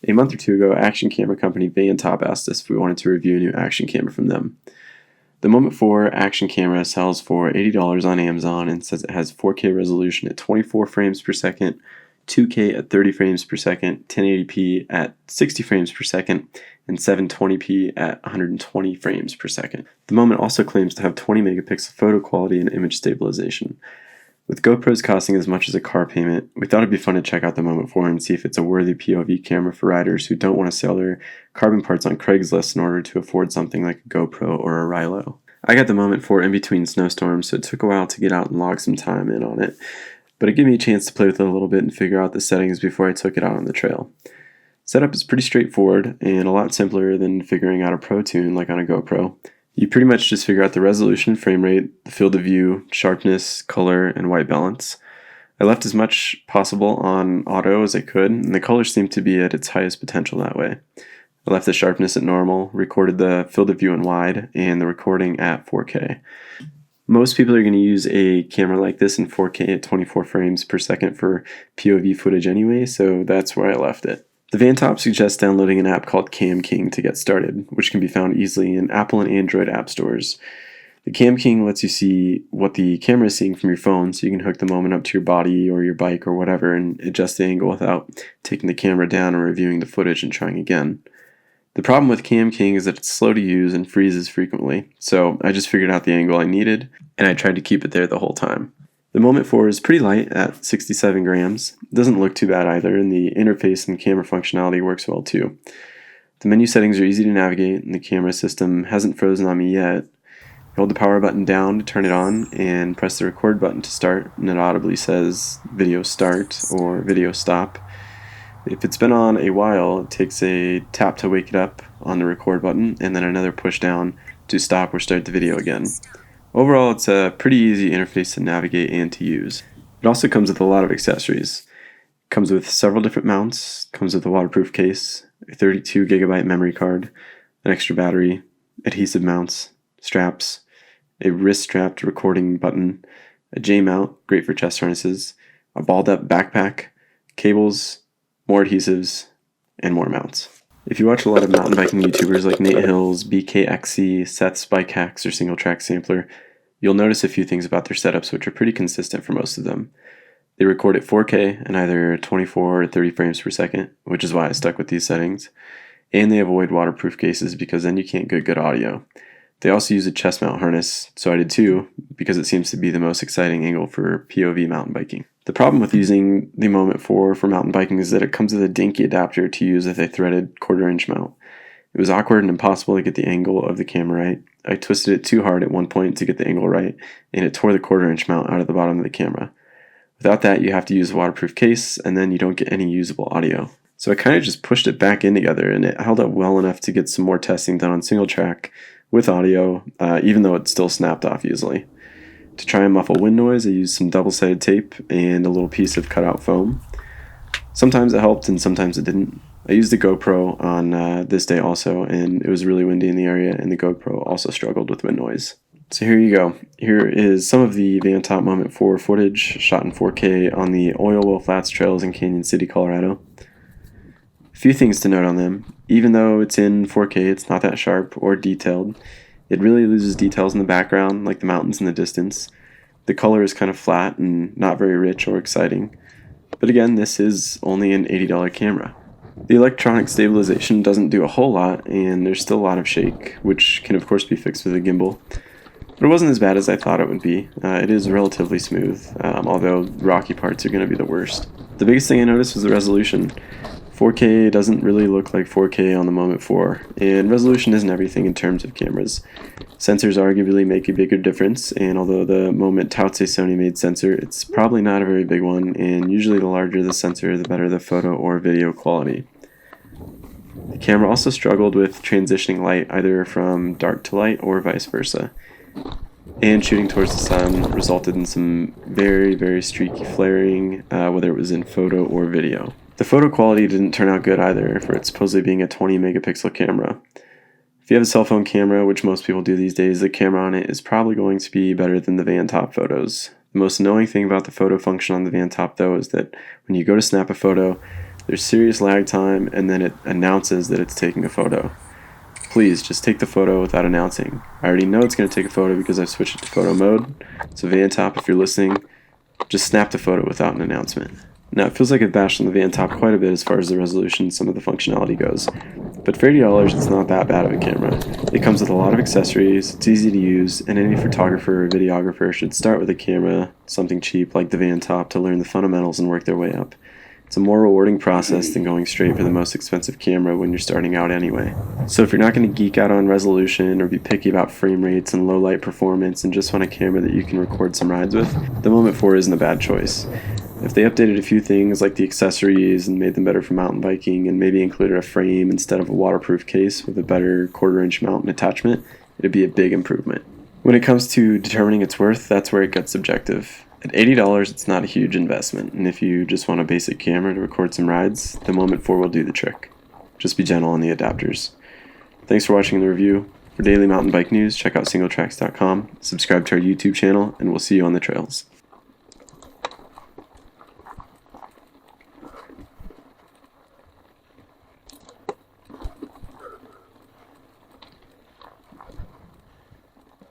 A month or two ago, action camera company VanTop asked us if we wanted to review a new action camera from them. The Moment 4 action camera sells for $80 on Amazon and says it has 4K resolution at 24 frames per second, 2K at 30 frames per second, 1080p at 60 frames per second, and 720p at 120 frames per second. The Moment also claims to have 20 megapixel photo quality and image stabilization. With GoPros costing as much as a car payment, we thought it'd be fun to check out the Moment 4 and see if it's a worthy POV camera for riders who don't want to sell their carbon parts on Craigslist in order to afford something like a GoPro or a Rilo. I got the Moment 4 in between snowstorms, so it took a while to get out and log some time in on it, but it gave me a chance to play with it a little bit and figure out the settings before I took it out on the trail. Setup is pretty straightforward and a lot simpler than figuring out a Pro Tune like on a GoPro. You pretty much just figure out the resolution and frame rate, the field of view, sharpness, color, and white balance. I left as much possible on auto as I could, and the color seemed to be at its highest potential that way. I left the sharpness at normal, recorded the field of view in wide, and the recording at 4K. Most people are going to use a camera like this in 4K at 24 frames per second for POV footage anyway, so that's where I left it. The VanTop suggests downloading an app called Cam King to get started, which can be found easily in Apple and Android app stores. The Cam King lets you see what the camera is seeing from your phone, so you can hook the Moment up to your body or your bike or whatever and adjust the angle without taking the camera down or reviewing the footage and trying again. The problem with Cam King is that it's slow to use and freezes frequently, so I just figured out the angle I needed, and I tried to keep it there the whole time. The Moment 4 is pretty light at 67 grams. It doesn't look too bad either, and the interface and camera functionality works well too. The menu settings are easy to navigate, and the camera system hasn't frozen on me yet. You hold the power button down to turn it on, and press the record button to start, and it audibly says video start or video stop. If it's been on a while, it takes a tap to wake it up on the record button, and then another push down to stop or start the video again. Overall, it's a pretty easy interface to navigate and to use. It also comes with a lot of accessories. It comes with several different mounts, comes with a waterproof case, a 32 gigabyte memory card, an extra battery, adhesive mounts, straps, a wrist-strapped recording button, a J-mount, great for chest harnesses, a balled-up backpack, cables, more adhesives, and more mounts. If you watch a lot of mountain biking YouTubers like Nate Hills, BKXC, Seth's Bike Hacks, or Single Track Sampler, you'll notice a few things about their setups which are pretty consistent for most of them. They record at 4K and either 24 or 30 frames per second, which is why I stuck with these settings, and they avoid waterproof cases because then you can't get good audio. They also use a chest mount harness, so I did too, because it seems to be the most exciting angle for POV mountain biking. The problem with using the Moment 4 for mountain biking is that it comes with a dinky adapter to use with a threaded 1/4 inch mount. It was awkward and impossible to get the angle of the camera right. I twisted it too hard at one point to get the angle right, and it tore the 1/4 inch mount out of the bottom of the camera. Without that, you have to use a waterproof case, and then you don't get any usable audio. So I kind of just pushed it back in together, and it held up well enough to get some more testing done on single track with audio, even though it still snapped off easily. To try and muffle wind noise, I used some double-sided tape and a little piece of cutout foam. Sometimes it helped and sometimes it didn't. I used the GoPro on this day also, and it was really windy in the area, and the GoPro also struggled with wind noise. So here you go. Here is some of the VanTop Moment 4 footage shot in 4K on the Oil Well Flats trails in Canyon City, Colorado. A few things to note on them. Even though it's in 4K, it's not that sharp or detailed. It really loses details in the background, like the mountains in the distance. The color is kind of flat and not very rich or exciting. But again, this is only an $80 camera. The electronic stabilization doesn't do a whole lot, and there's still a lot of shake, which can of course be fixed with a gimbal. But it wasn't as bad as I thought it would be. It is relatively smooth, although rocky parts are going to be the worst. The biggest thing I noticed was the resolution. 4K doesn't really look like 4K on the Moment 4, and resolution isn't everything in terms of cameras. Sensors arguably make a bigger difference, and although the Moment touts a Sony-made sensor, it's probably not a very big one, and usually the larger the sensor, the better the photo or video quality. The camera also struggled with transitioning light either from dark to light or vice versa, and shooting towards the sun resulted in some very, very streaky flaring, whether it was in photo or video. The photo quality didn't turn out good either, for it supposedly being a 20 megapixel camera. If you have a cell phone camera, which most people do these days, the camera on it is probably going to be better than the VanTop photos. The most annoying thing about the photo function on the VanTop though is that when you go to snap a photo, There's serious lag time, and then it announces that it's taking a photo. Please just take the photo without announcing. I already know it's going to take a photo because I've switched it to photo mode. So VanTop, if you're listening, just snap the photo without an announcement. Now, it feels like I've bashed on the VanTop quite a bit as far as the resolution and some of the functionality goes, but for $80, it's not that bad of a camera. It comes with a lot of accessories, it's easy to use, and any photographer or videographer should start with a camera, something cheap like the VanTop, to learn the fundamentals and work their way up. It's a more rewarding process than going straight for the most expensive camera when you're starting out anyway. So if you're not going to geek out on resolution or be picky about frame rates and low light performance and just want a camera that you can record some rides with, the Moment 4 isn't a bad choice. If they updated a few things like the accessories and made them better for mountain biking and maybe included a frame instead of a waterproof case with a better 1/4-inch mount and attachment, it'd be a big improvement. When it comes to determining its worth, that's where it gets subjective. At $80, it's not a huge investment, and if you just want a basic camera to record some rides, the Moment 4 will do the trick. Just be gentle on the adapters. Thanks for watching the review. For daily mountain bike news, check out singletracks.com, subscribe to our YouTube channel, and we'll see you on the trails.